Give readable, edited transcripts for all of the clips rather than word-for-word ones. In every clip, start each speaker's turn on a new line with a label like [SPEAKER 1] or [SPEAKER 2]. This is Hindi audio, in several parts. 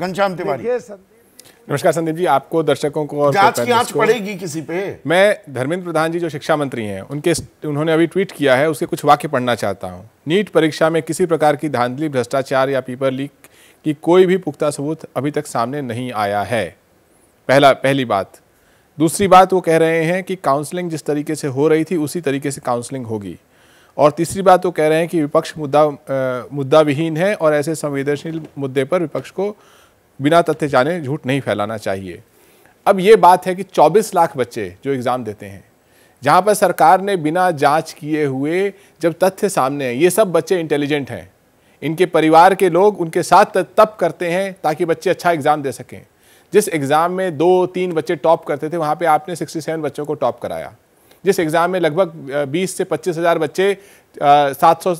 [SPEAKER 1] घनश्याम तिवारी।
[SPEAKER 2] नमस्कार संदीप जी, आपको, दर्शकों को और
[SPEAKER 1] जांच की आंच पड़ेगी किसी पे।
[SPEAKER 2] मैं धर्मेंद्र प्रधान जी जो शिक्षा मंत्री हैं उन्होंने अभी ट्वीट किया है, उसके कुछ वाक्य पढ़ना चाहता हूं। नीट परीक्षा में किसी प्रकार की धांधली, भ्रष्टाचार या पेपर लीक की कोई भी पुख्ता सबूत अभी तक सामने नहीं आया है। पहली बात। दूसरी बात, वो कह रहे हैं कि काउंसलिंग जिस तरीके से हो रही थी उसी तरीके से काउंसलिंग होगी। और तीसरी बात, वो कह रहे हैं कि विपक्ष मुद्दा विहीन है और ऐसे संवेदनशील मुद्दे पर विपक्ष को बिना तथ्य जाने झूठ नहीं फैलाना चाहिए। अब ये बात है कि 24 लाख बच्चे जो एग्ज़ाम देते हैं, जहाँ पर सरकार ने बिना जांच किए हुए जब तथ्य सामने हैं, ये सब बच्चे इंटेलिजेंट हैं, इनके परिवार के लोग उनके साथ तब करते हैं ताकि बच्चे अच्छा एग्ज़ाम दे सकें। जिस एग्ज़ाम में 2-3 बच्चे टॉप करते थे, वहाँ पे आपने 67 बच्चों को टॉप कराया। जिस एग्ज़ाम में लगभग 20 से 25 हज़ार बच्चे 700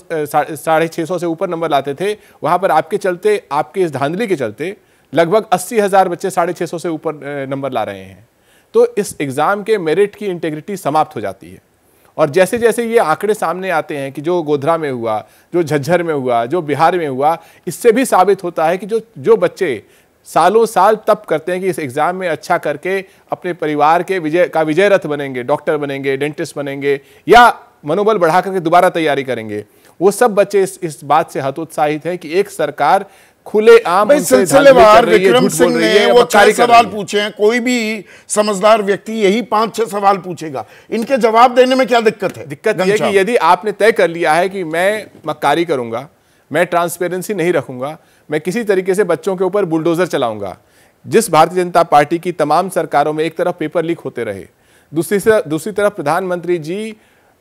[SPEAKER 2] 650 से ऊपर नंबर लाते थे, वहाँ पर आपके चलते, आपके इस धांधली के चलते लगभग 80,000 बच्चे 650 से ऊपर नंबर ला रहे हैं। तो इस एग्ज़ाम के मेरिट की इंटेग्रिटी समाप्त हो जाती है। और जैसे जैसे ये आंकड़े सामने आते हैं कि जो गोधरा में हुआ, जो झज्जर में हुआ, जो बिहार में हुआ, इससे भी साबित होता है कि जो बच्चे सालों साल तप करते हैं कि इस एग्ज़ाम में अच्छा करके अपने परिवार के विजय रथ बनेंगे, डॉक्टर बनेंगे, डेंटिस्ट बनेंगे या मनोबल बढ़ा करके दोबारा तैयारी करेंगे, वो सब बच्चे इस बात से हतोत्साहित हैं कि एक सरकार खुलेआम
[SPEAKER 1] सिलसिलेवार विक्रम सिंह ने वो 4 सवाल पूछे हैं। कोई भी समझदार व्यक्ति यही 5-6 सवाल पूछेगा, इनके जवाब देने में क्या दिक्कत है?
[SPEAKER 2] दिक्कत यह कि यदि आपने तय कर लिया है कि मैं मक्कारी करूंगा, मैं ट्रांसपेरेंसी नहीं रखूंगा, मैं किसी तरीके से बच्चों के ऊपर बुलडोजर चलाऊंगा। जिस भारतीय जनता पार्टी की तमाम सरकारों में एक तरफ पेपर लीक होते रहे, दूसरी तरफ प्रधानमंत्री जी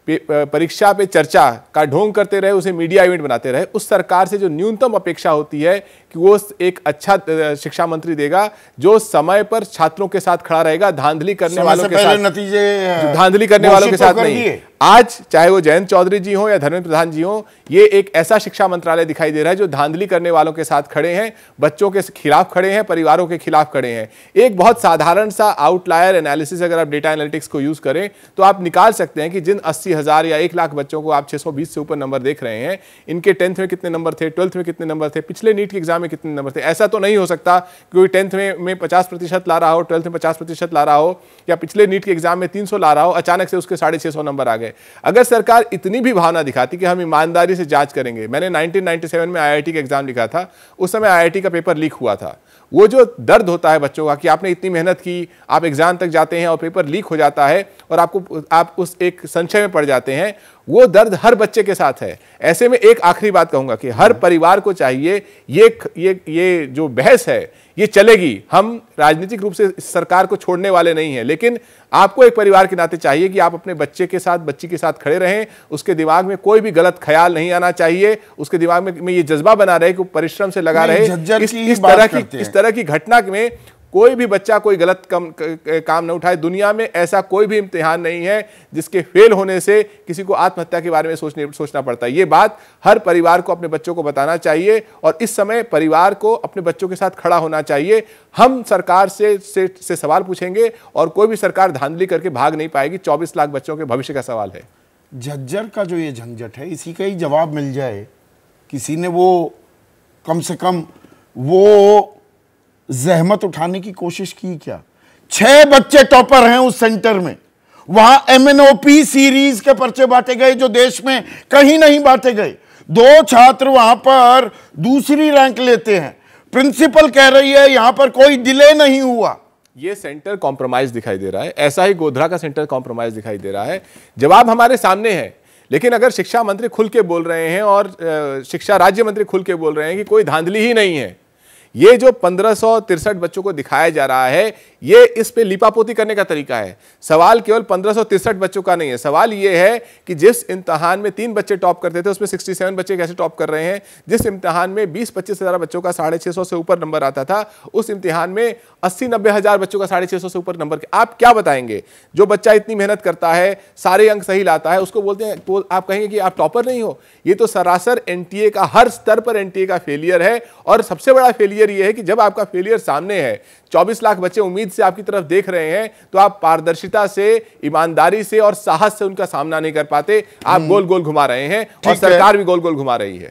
[SPEAKER 2] परीक्षा पे चर्चा का ढोंग करते रहे, उसे मीडिया इवेंट बनाते रहे, उस सरकार से जो न्यूनतम अपेक्षा होती है कि वो एक अच्छा शिक्षा मंत्री देगा जो समय पर छात्रों के साथ खड़ा रहेगा, धांधली करने वालों के साथ, धांधली करने वालों के साथ नहीं। आज चाहे वो जयंत चौधरी जी हो या धर्मेंद्र प्रधान जी हो, ये एक ऐसा शिक्षा मंत्रालय दिखाई दे रहा है जो धांधली करने वालों के साथ खड़े हैं, बच्चों के खिलाफ खड़े हैं, परिवारों के खिलाफ खड़े हैं। एक बहुत साधारण सा आउटलायर एनालिसिस अगर आप डेटा एनालिटिक्स को यूज करें तो आप निकाल सकते हैं कि जिन 80,000 या 1 लाख बच्चों को आप 620 से ऊपर नंबर देख रहे हैं, इनके 10th में कितने नंबर थे, 12th में कितने नंबर थे, पिछले नीट के एग्जाम में कितने नंबर थे। ऐसा तो नहीं हो सकता कि कोई 10th में 50% ला रहा हो, 12th में 50% ला रहा हो, या पिछले नीट के एग्जाम में 300 ला रहा हो, अचानक से उसके 650 नंबर आ गए। अगर सरकार इतनी भी भावना दिखाती कि हम ईमानदारी से जांच करेंगे, मैंने 1997 में IIT का एग्जाम लिखा था, उस समय IIT का पेपर लीक हुआ था। वो जो दर्द होता है बच्चों का कि आपने इतनी मेहनत की, आप एग्जाम तक जाते हैं और पेपर लीक हो जाता है और आप उस एक संशय में पड़ जाते हैं, वो दर्द हर बच्चे के साथ है। ऐसे में एक आखिरी बात कहूंगा कि हर परिवार को चाहिए, ये जो बहस है ये चलेगी, हम राजनीतिक रूप से सरकार को छोड़ने वाले नहीं हैं, लेकिन आपको एक परिवार के नाते चाहिए कि आप अपने बच्चे के साथ, बच्ची के साथ खड़े रहें, उसके दिमाग में कोई भी गलत ख्याल नहीं आना चाहिए, उसके दिमाग में ये जज्बा बना रहे कि परिश्रम से लगा रहे। इस तरह की घटना में कोई भी बच्चा कोई गलत काम न उठाए। दुनिया में ऐसा कोई भी इम्तिहान नहीं है जिसके फेल होने से किसी को आत्महत्या के बारे में सोचना पड़ता है। ये बात हर परिवार को अपने बच्चों को बताना चाहिए और इस समय परिवार को अपने बच्चों के साथ खड़ा होना चाहिए। हम सरकार से सवाल पूछेंगे और कोई भी सरकार धांधली करके भाग नहीं पाएगी। 24 लाख बच्चों के भविष्य का सवाल है।
[SPEAKER 1] झज्जर का जो ये झंझट है, इसी का ही जवाब मिल जाए, किसी ने वो कम से कम वो जहमत उठाने की कोशिश की क्या? 6 बच्चे टॉपर हैं उस सेंटर में, वहां MNOP सीरीज के पर्चे बांटे गए जो देश में कहीं नहीं बांटे गए। 2 छात्र वहां पर दूसरी रैंक लेते हैं, प्रिंसिपल कह रही है यहां पर कोई डिले नहीं हुआ।
[SPEAKER 2] ये सेंटर कॉम्प्रोमाइज दिखाई दे रहा है, ऐसा ही गोधरा का सेंटर कॉम्प्रोमाइज दिखाई दे रहा है। जवाब हमारे सामने है, लेकिन अगर शिक्षा मंत्री खुल के बोल रहे हैं और शिक्षा राज्य मंत्री खुल के बोल रहे हैं कि कोई धांधली ही नहीं है, ये जो 1563 बच्चों को दिखाया जा रहा है, ये इस पे लिपापोती करने का तरीका है। सवाल केवल 1563 बच्चों का नहीं है, सवाल ये है कि जिस इम्तिहान में 3 बच्चे टॉप करते थे उसमें 67 बच्चे कैसे टॉप कर रहे हैं। जिस इम्तिहान में 20-25 हज़ार बच्चों का 650 से ऊपर नंबर आता था, उस इम्तिहान में 80-90 हज़ार बच्चों का 650 से ऊपर नंबर। आप क्या बताएंगे? जो बच्चा इतनी मेहनत करता है, सारे अंक सही लाता है, उसको बोलते हैं, तो आप कहेंगे कि आप टॉपर नहीं हो। ये तो सरासर NTA का, हर स्तर पर NTA का फेलियर है। और सबसे बड़ा फेलियर ये है कि जब आपका फेलियर सामने है, 24 लाख बच्चे उम्मीद से आपकी तरफ देख रहे हैं, तो आप पारदर्शिता से, ईमानदारी से और साहस से उनका सामना नहीं कर पाते। आप गोल गोल घुमा रहे हैं और सरकार भी गोल गोल घुमा रही है।